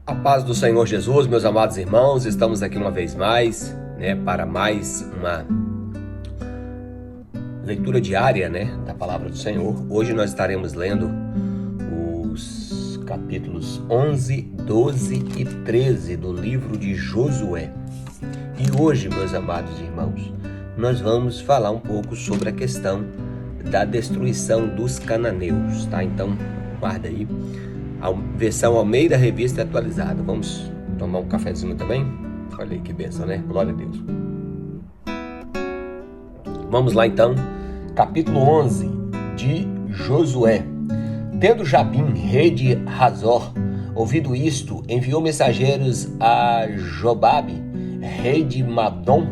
A paz do Senhor Jesus, meus amados irmãos, estamos aqui uma vez mais, para mais uma leitura diária, da palavra do Senhor. Hoje nós estaremos lendo os capítulos 11, 12 e 13 do livro de Josué. E hoje, meus amados irmãos, nós vamos falar um pouco sobre a questão da destruição dos cananeus, tá? Então, guarda aí. A versão Almeida Revista Atualizada. Vamos tomar um cafezinho também? Olha aí que bênção, Glória a Deus. Vamos lá então, capítulo 11 de Josué. Tendo Jabim, rei de Hazor, ouvido isto, enviou mensageiros a Jobabe, rei de Madom,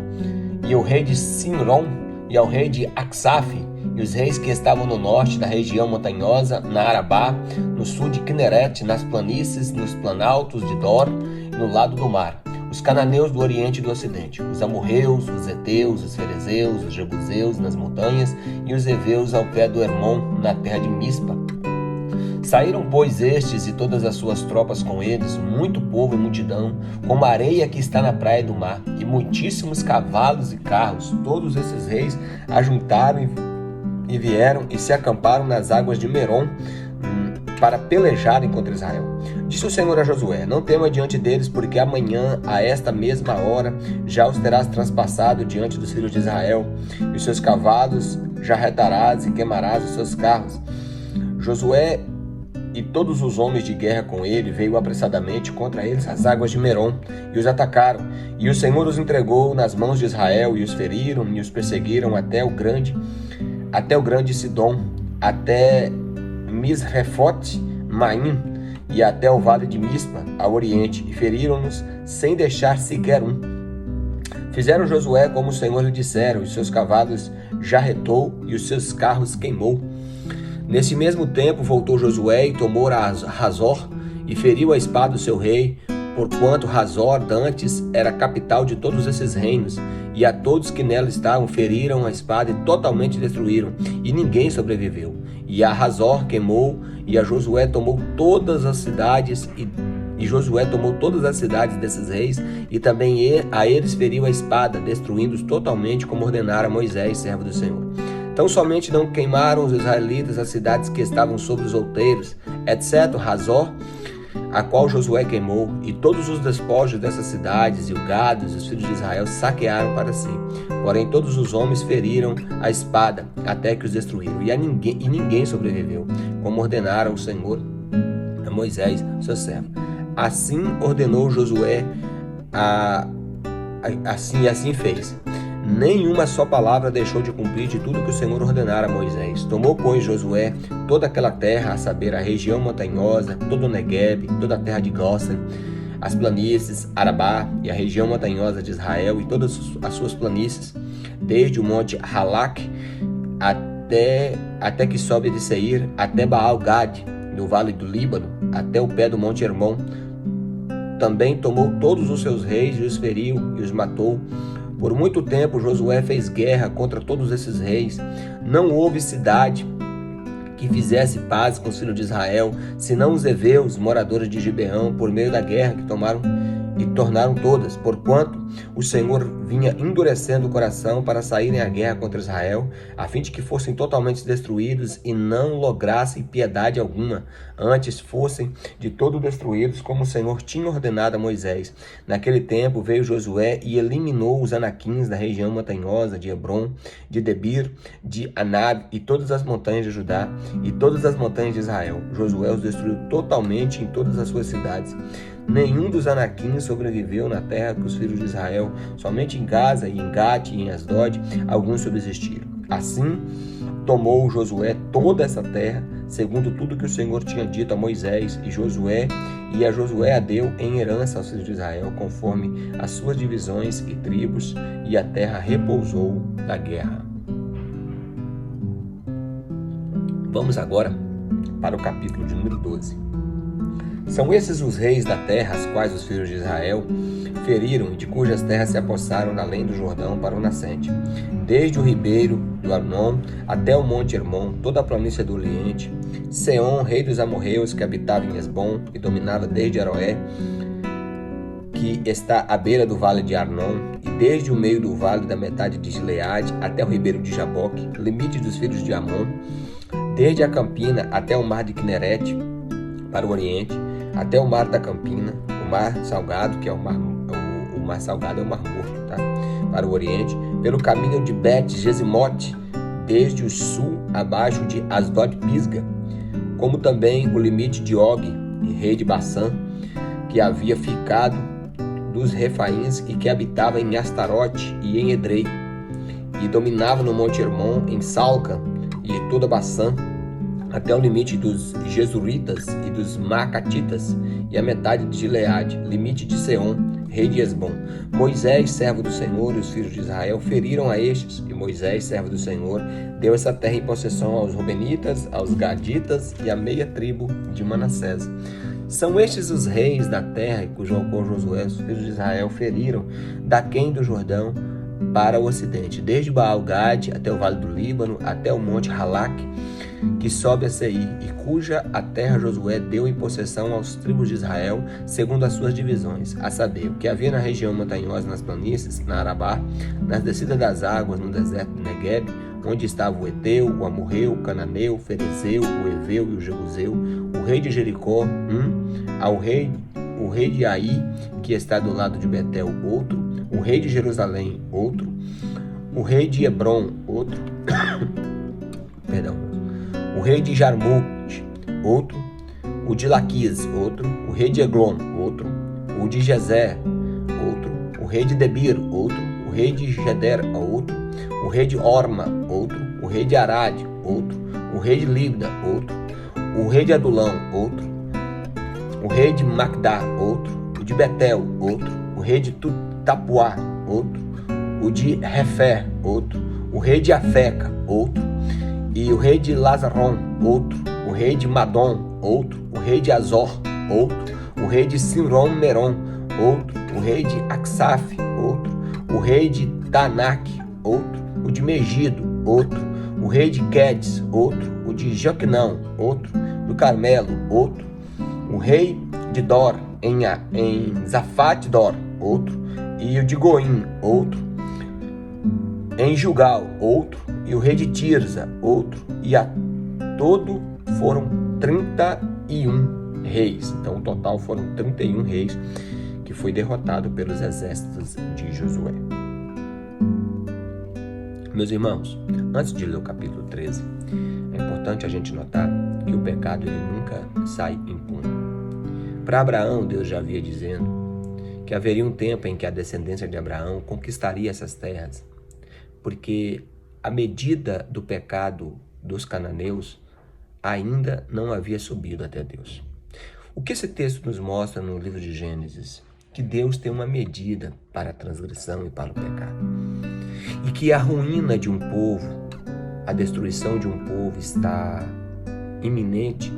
e ao rei de Simron, e ao rei de Aksaf, e os reis que estavam no norte da região montanhosa, na Arabá, no sul de Kineret, nas planícies, nos planaltos de Dor, e no lado do mar, os cananeus do oriente e do ocidente, os amorreus, os heteus, os ferezeus, os jebuseus nas montanhas, e os heveus ao pé do Hermon, na terra de Mispa. Saíram, pois, estes e todas as suas tropas com eles, muito povo e multidão, como a areia que está na praia do mar, e muitíssimos cavalos e carros. Todos esses reis ajuntaram e vieram e se acamparam nas águas de Merom para pelejarem contra Israel. Disse o Senhor a Josué: não tema diante deles, porque amanhã, a esta mesma hora, já os terás transpassado diante dos filhos de Israel, e os seus cavalos jarretarás e queimarás os seus carros. Josué e todos os homens de guerra com ele veio apressadamente contra eles às águas de Merom, e os atacaram. E o Senhor os entregou nas mãos de Israel, e os feriram e os perseguiram até o grande Sidom, até Misrefote Maim, e até o vale de Mispa, ao oriente, e feriram-nos sem deixar sequer um. Fizeram Josué como o Senhor lhe dissera, os seus cavalos jarretou e os seus carros queimou. Nesse mesmo tempo voltou Josué e tomou Hazor, e feriu a espada o seu rei, porquanto Hazor dantes era a capital de todos esses reinos, e a todos que nela estavam feriram a espada e totalmente destruíram, e ninguém sobreviveu. E a Hazor queimou, e a Josué tomou todas as cidades, e Josué tomou todas as cidades desses reis, e também a eles feriu a espada, destruindo-os totalmente, como ordenara Moisés, servo do Senhor. Então somente não queimaram os israelitas as cidades que estavam sobre os outeiros, exceto Hazor, a qual Josué queimou, e todos os despojos dessas cidades, e o gado, e os filhos de Israel saquearam para si. Porém todos os homens feriram a espada, até que os destruíram, e ninguém sobreviveu, como ordenara o Senhor a Moisés, seu servo. Assim ordenou Josué, assim fez. Nenhuma só palavra deixou de cumprir de tudo que o Senhor ordenara a Moisés. Tomou, pois, Josué toda aquela terra, a saber, a região montanhosa, todo o Negueb, toda a terra de Gósen, as planícies, Arabá e a região montanhosa de Israel e todas as suas planícies, desde o monte Halak até que sobe de Seir, até Baal-Gad, no vale do Líbano, até o pé do monte Hermon. Também tomou todos os seus reis e os feriu e os matou. Por muito tempo Josué fez guerra contra todos esses reis. Não houve cidade que fizesse paz com os filhos de Israel, senão os heveus, moradores de Gibeão, por meio da guerra que tomaram e tornaram todas, porquanto o Senhor vinha endurecendo o coração para saírem à guerra contra Israel, a fim de que fossem totalmente destruídos e não lograssem piedade alguma, antes fossem de todo destruídos, como o Senhor tinha ordenado a Moisés. Naquele tempo veio Josué e eliminou os anaquins da região montanhosa de Hebron, de Debir, de Anab e todas as montanhas de Judá e todas as montanhas de Israel. Josué os destruiu totalmente em todas as suas cidades. Nenhum dos anaquins sobreviveu na terra que os filhos de Israel, somente em Gaza e em Gate e em Asdod, alguns subsistiram. Assim, tomou Josué toda essa terra, segundo tudo que o Senhor tinha dito a Moisés, e a Josué a deu em herança aos filhos de Israel, conforme as suas divisões e tribos, e a terra repousou da guerra. Vamos agora para o capítulo de número 12. São esses os reis da terra, as quais os filhos de Israel feriram, e de cujas terras se apossaram além do Jordão para o nascente, desde o ribeiro do Arnon até o monte Hermon, toda a planície do Oriente, Seom, rei dos amorreus, que habitava em Esbom e dominava desde Aroé, que está à beira do vale de Arnon, e desde o meio do vale da metade de Gileade até o ribeiro de Jaboque, limite dos filhos de Amon, desde a Campina até o mar de Quinerete, para o Oriente, até o mar da Campina, o mar salgado, que é o mar salgado é o mar morto, tá? Para o Oriente, pelo caminho de Bet-Gesimote, desde o sul abaixo de Asdod-Pisga, como também o limite de Og, rei de Bassã, que havia ficado dos Refaíns e que habitava em Astarote e em Edrei, e dominava no monte Hermon, em Salca e toda Bassã, até o limite dos Jesuritas e dos Macatitas, e a metade de Gileade, limite de Seom, rei de Esbom. Moisés, servo do Senhor, e os filhos de Israel feriram a estes, e Moisés, servo do Senhor, deu essa terra em possessão aos Rubenitas, aos Gaditas e à meia tribo de Manassés. São estes os reis da terra cujo Josué, os filhos de Israel, feriram daquém do Jordão para o ocidente, desde Baal-Gade até o vale do Líbano, até o monte Halak, que sobe a Seir, e cuja a terra Josué deu em possessão aos tribos de Israel, segundo as suas divisões, a saber, o que havia na região montanhosa, nas planícies, na Arabá, nas descidas das águas, no deserto do Negueb, onde estava o Eteu, o Amorreu, o Cananeu, o Ferezeu, o Eveu e o Jebuseu, o rei de Jericó, o rei de Ai, que está do lado de Betel, outro, o rei de Jerusalém, outro, o rei de Hebron, outro, o rei de Jarmute, outro, o de Laquis, outro, o rei de Eglon, outro, o de Gezer, outro, o rei de Debir, outro, o rei de Geder, outro, o rei de Orma, outro, o rei de Arad, outro, o rei de Libna, outro, o rei de Adulão, outro, o rei de Magdá, outro, o de Betel, outro, o rei de Tapuá, outro, o de Refer, outro, o rei de Afeca, outro, e o rei de Lazaron, outro, o rei de Madom, outro, o rei de Azor, outro, o rei de Simron-Meron, outro, o rei de Aksaf, outro, o rei de Tanak, outro, o de Megido, outro, o rei de Quedes, outro, o de Joquenão, outro, do Carmelo, outro, o rei de Dor, em Zafat-Dor, outro, e o de Goim, outro, em Jugal, outro, e o rei de Tirza, outro, e a todo foram 31 reis. Então, o total foram 31 reis que foi derrotado pelos exércitos de Josué. Meus irmãos, antes de ler o capítulo 13, é importante a gente notar que o pecado ele nunca sai impune. Para Abraão, Deus já havia dizendo que haveria um tempo em que a descendência de Abraão conquistaria essas terras, porque a medida do pecado dos cananeus ainda não havia subido até Deus. O que esse texto nos mostra no livro de Gênesis? Que Deus tem uma medida para a transgressão e para o pecado. E que a ruína de um povo, a destruição de um povo está iminente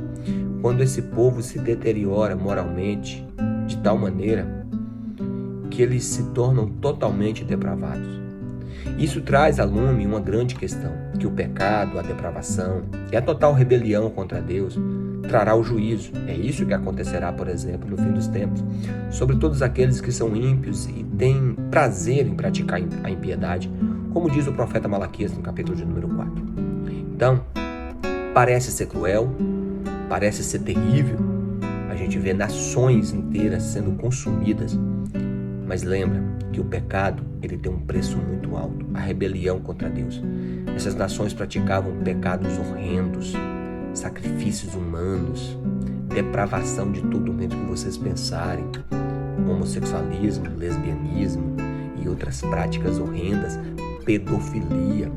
quando esse povo se deteriora moralmente de tal maneira que eles se tornam totalmente depravados. Isso traz à lume uma grande questão, que o pecado, a depravação e a total rebelião contra Deus trará o juízo. É isso que acontecerá, por exemplo, no fim dos tempos, sobre todos aqueles que são ímpios e têm prazer em praticar a impiedade, como diz o profeta Malaquias no capítulo de número 4. Então, parece ser cruel, parece ser terrível, a gente vê nações inteiras sendo consumidas, mas lembra que o pecado ele tem um preço muito alto, a rebelião contra Deus. Essas nações praticavam pecados horrendos, sacrifícios humanos, depravação de tudo mesmo que vocês pensarem, homossexualismo, lesbianismo e outras práticas horrendas, pedofilia,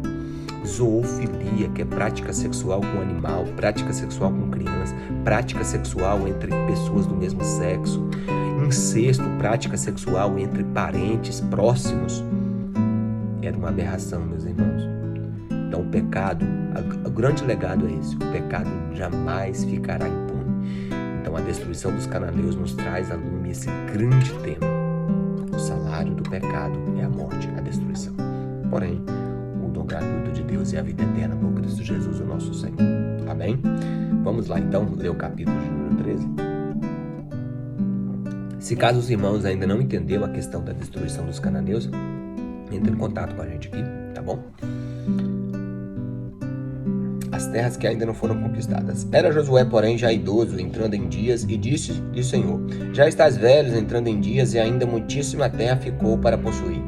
zoofilia, que é prática sexual com animal, prática sexual com criança, prática sexual entre pessoas do mesmo sexo, incesto, prática sexual entre parentes próximos. Era uma aberração, meus irmãos. Então o pecado, o grande legado é esse: o pecado jamais ficará impune. Então Então, a destruição dos cananeus nos traz a lume esse grande tema. O salário do pecado é a morte, a destruição. Porém, o dom gratuito de Deus é a vida eterna por Cristo Jesus, o nosso Senhor. Amém? Vamos lá, então, ler o capítulo de número 13. Se caso os irmãos ainda não entenderam a questão da destruição dos cananeus, entre em contato com a gente aqui, tá bom? As terras que ainda não foram conquistadas. Era Josué, porém, já idoso, entrando em dias, e disse-lhe o Senhor: já estás velho, entrando em dias, e ainda muitíssima terra ficou para possuir.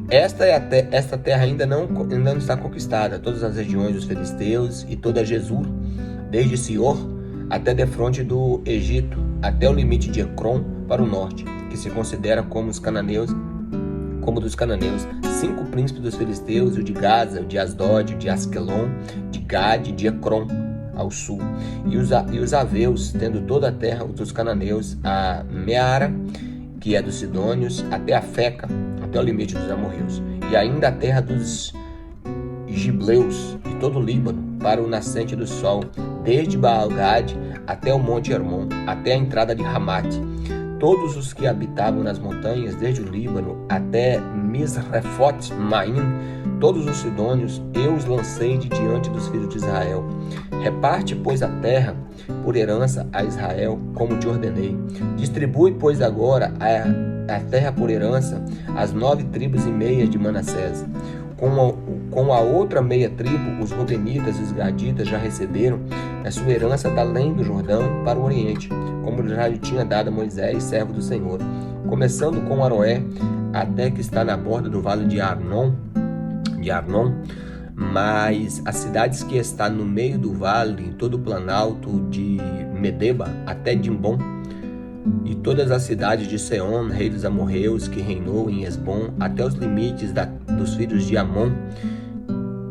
Esta terra ainda não está conquistada, todas as regiões dos filisteus e toda Jesur, desde Sior até defronte do Egito, até o limite de Ecrom para o norte, que se considera como dos cananeus, 5 príncipes dos filisteus, o de Gaza, o de Asdod, o de Asquelon, de Gade, de Ecrom, ao sul, e os aveus, tendo toda a terra dos cananeus, a Meara, que é dos sidônios, até a Feca, até o limite dos amorreus, e ainda a terra dos gibleus, e todo o Líbano, para o nascente do sol, desde Baal-Gade até o monte Hermon, até a entrada de Ramate. Todos os que habitavam nas montanhas, desde o Líbano até Misrefot-Maim, todos os sidônios, eu os lancei de diante dos filhos de Israel. Reparte, pois, a terra por herança a Israel, como te ordenei. Distribui, pois, agora a terra por herança às 9 tribos e meia de Manassés. Com a outra meia tribo, os Rubenitas e os Gaditas já receberam a sua herança da além do Jordão para o Oriente, como já lhe tinha dado a Moisés, servo do Senhor, começando com Aroé, até que está na borda do vale de Arnon, mas as cidades que está no meio do vale, em todo o planalto de Medeba até Dimbom, e todas as cidades de Seom, rei dos amorreus, que reinou em Esbom, até os limites dos filhos de Amon,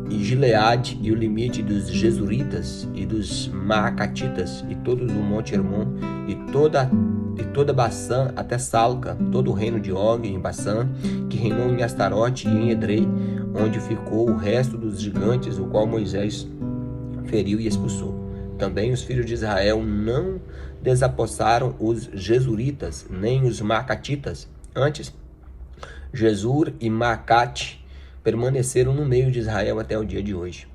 e Gileade, e o limite dos Jesuritas e dos Maacatitas, e todo o monte Hermon, e toda Bassã até Salca, todo o reino de Og em Bassã, que reinou em Astarote e em Edrei, onde ficou o resto dos gigantes, o qual Moisés feriu e expulsou. Também os filhos de Israel não desapossaram os Jesuritas, nem os Maacatitas. Antes, Jesur e Maacate permaneceram no meio de Israel até o dia de hoje.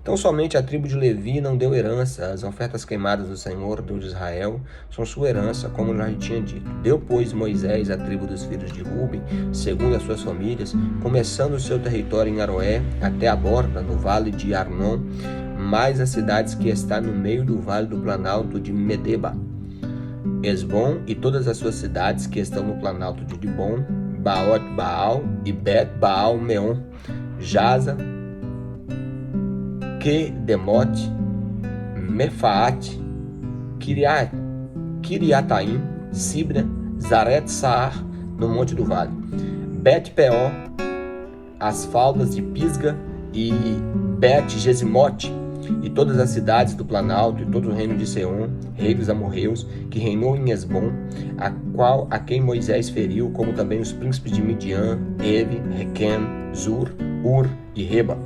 Então somente a tribo de Levi não deu herança. As ofertas queimadas do Senhor, Deus de Israel, são sua herança, como já tinha dito. Deu, pois, Moisés a tribo dos filhos de Ruben, segundo as suas famílias, começando o seu território em Aroé, até a borda, no vale de Arnon, mais as cidades que está no meio do vale do planalto de Medeba, Esbom e todas as suas cidades que estão no planalto de Dibom, Baal e Bet-Baal-Meon, Jaza, Kedemote, Mefaate, Kiriataim, Sibna, Zaret-Saar, no monte do vale, Bet-Peor, as faldas de Pisga e Bet-Gesimote, e todas as cidades do planalto, e todo o reino de Seom, rei dos amorreus, que reinou em Esbom, a quem Moisés feriu, como também os príncipes de Midian, Evi, Requem, Zur, Ur e Reba,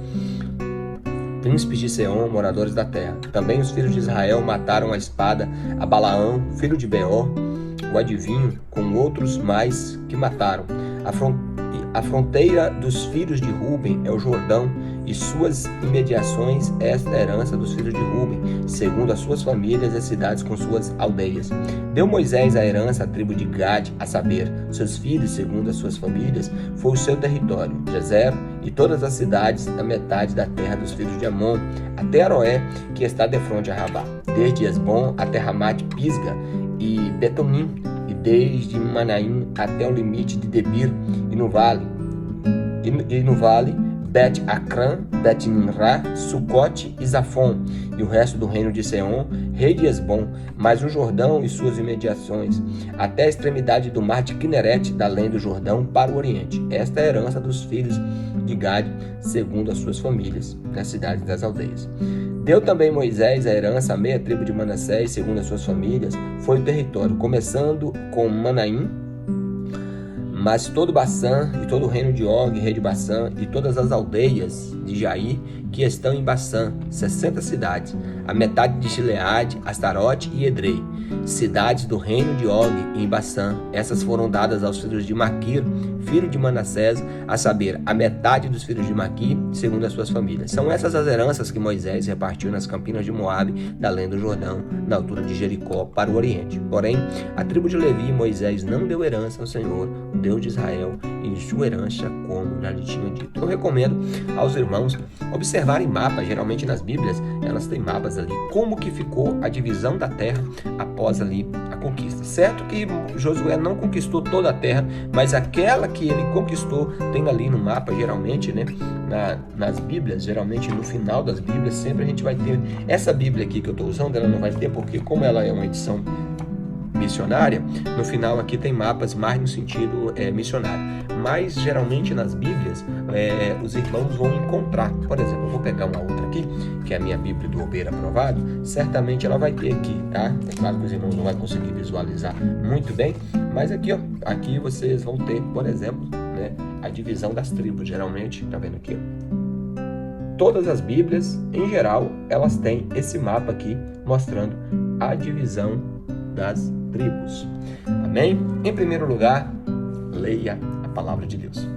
príncipes de Seom, moradores da terra. Também os filhos de Israel mataram a espada a Balaão, filho de Beor, o adivinho, com outros mais que mataram. A fronteira dos filhos de Ruben é o Jordão, e suas imediações, esta é a herança dos filhos de Ruben, segundo as suas famílias e cidades com suas aldeias. Deu Moisés a herança à tribo de Gade, a saber, seus filhos, segundo as suas famílias, foi o seu território, Gezer, e todas as cidades da metade da terra dos filhos de Amon, até Aroé, que está defronte a Rabá, desde Esbom até Ramate-Pisga e Betonim, e desde Manaim até o limite de Debir, e no vale Bet-Acrã, Bet-Nimrá, Sucote e Zafon, e o resto do reino de Seom, rei de Esbom, mais o Jordão e suas imediações, até a extremidade do mar de Quinerete, da além do Jordão, para o oriente. Esta é a herança dos filhos de Gade, segundo as suas famílias, nas cidades das aldeias. Deu também Moisés a herança à meia tribo de Manassés, segundo as suas famílias, foi o território, começando com Manaim, mas todo Bassã e todo o reino de Og, rei de Bassã, e todas as aldeias de Jair que estão em Bassã, 60 cidades, a metade de Gileade, Astarote e Edrei, cidades do reino de Og em Bassã. Essas foram dadas aos filhos de Maquir, filho de Manassés, a saber, a metade dos filhos de Maquir, segundo as suas famílias. São essas as heranças que Moisés repartiu nas campinas de Moabe, da além do Jordão, na altura de Jericó, para o oriente. Porém, a tribo de Levi, Moisés não deu herança ao Senhor, o Deus de Israel, e sua herança, como já lhe tinha dito. Eu recomendo aos irmãos observarem mapas. Geralmente nas Bíblias, elas têm mapas ali, como que ficou a divisão da terra após ali a conquista. Certo que Josué não conquistou toda a terra, mas aquela que ele conquistou tem ali no mapa, geralmente, né, nas Bíblias, geralmente no final das Bíblias, sempre a gente vai ter essa Bíblia aqui que eu estou usando, ela não vai ter, porque como ela é uma edição missionária, no final aqui tem mapas mais no sentido missionário, mas geralmente nas Bíblias os irmãos vão encontrar, por exemplo, eu vou pegar uma outra aqui, que é a minha Bíblia do Obeiro Aprovado, certamente ela vai ter aqui, tá? É claro que os irmãos não vão conseguir visualizar muito bem, mas aqui, ó, aqui vocês vão ter, por exemplo, né, a divisão das tribos, geralmente, tá vendo aqui, ó? Todas as Bíblias, em geral, elas têm esse mapa aqui, mostrando a divisão das tribos. Amém? Em primeiro lugar, leia a palavra de Deus.